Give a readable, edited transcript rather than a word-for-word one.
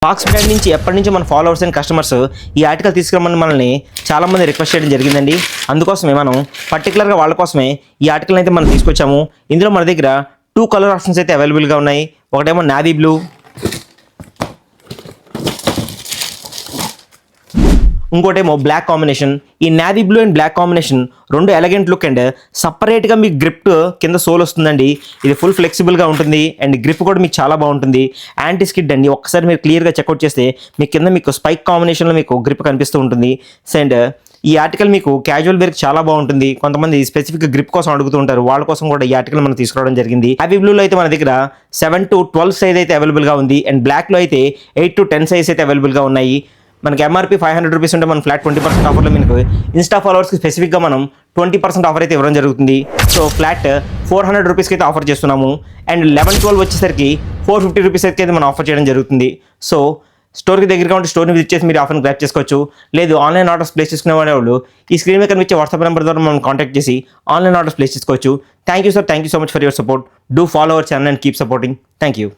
Box brand నుంచి ఎప్పటి నుంచి మన ఫాలోవర్స్ అండ్ కస్టమర్స్ ఈ ఆర్టికల్ తీసుకురమ్మని మనల్ని చాలామంది రిక్వెస్ట్ చేయడం జరిగిందండి. అందుకోసమే మనం పర్టికులర్గా వాళ్ళ కోసమే ఈ ఆర్టికల్ అయితే మనం తీసుకొచ్చాము. ఇందులో మన దగ్గర 2 కలర్ ఆప్షన్స్ అయితే అవైలబుల్గా ఉన్నాయి. ఒకటేమో నావీ బ్లూ, ఇంకోటేమో బ్లాక్ కాంబినేషన్. ఈ navy blue and black combination రెండు ఎలగెంట్ లుక్ అండ్ సపరేట్గా మీకు గ్రిప్ కింద సోల్ వస్తుందండి. ఇది ఫుల్ ఫ్లెక్సిబుల్గా ఉంటుంది అండ్ గ్రిప్ కూడా మీకు చాలా బాగుంటుంది. యాంటీ స్కిడ్ అండి. ఒక్కసారి మీరు క్లియర్గా చెక్అవుట్ చేస్తే మీ కింద మీకు స్పైక్ కాంబినేషన్లో మీకు గ్రిప్ కనిపిస్తూ ఉంటుంది. అండ్ ఈ ఆర్టికల్ మీకు క్యాజువల్ వేర్కి చాలా బాగుంటుంది. కొంతమంది స్పెసిఫిక్ గ్రిప్ కోసం అడుగుతూ ఉంటారు, వాళ్ళ కోసం కూడా ఈ ఆర్టికల్ మనం తీసుకురావడం జరిగింది. నావీ బ్లూలో అయితే మన దగ్గర 7 to 12 సైజ్ అయితే అవైలబుల్గా ఉంది అండ్ బ్లాక్లో అయితే 8 to 10 సైజ్ అయితే అవైలబుల్గా ఉన్నాయి. మనకి ఎంఆర్పీ 500 రూపీస్ ఉంటే మనం ఫ్లాట్ 20% ఆఫర్లో మీకు ఇన్స్టా ఫాలోవర్స్కి స్పెసిఫిక్గా మనం 20% ఆఫర్ అయితే ఇవ్వడం జరుగుతుంది. సో ఫ్లాట్ 400 రూపీస్కి అయితే ఆఫర్ చేస్తున్నాము అండ్ 11-12 వచ్చేసరికి 450 రూపీస్ అయితే మనం ఆఫర్ చేయడం జరుగుతుంది. సో స్టోర్కి దగ్గరగా ఉంటే స్టోర్ని విజిట్ చేసి మీరు ఆఫర్ని గ్రాప్ చేసుకోవచ్చు. లేదు ఆన్లైన్ ఆర్డర్స్ ప్లేస్ చేసుకునే వాళ్ళు ఈ స్క్రీన్ మీద కనిపించే వాట్సాప్ నెంబర్ ద్వారా మనం కాంటాక్ట్ చేసి ఆన్లైన్ ఆర్డర్స్ ప్లేస్ చేసుకోవచ్చు. Thank you sir, thank you so much for your support. Do follow our channel and keep supporting. Thank you.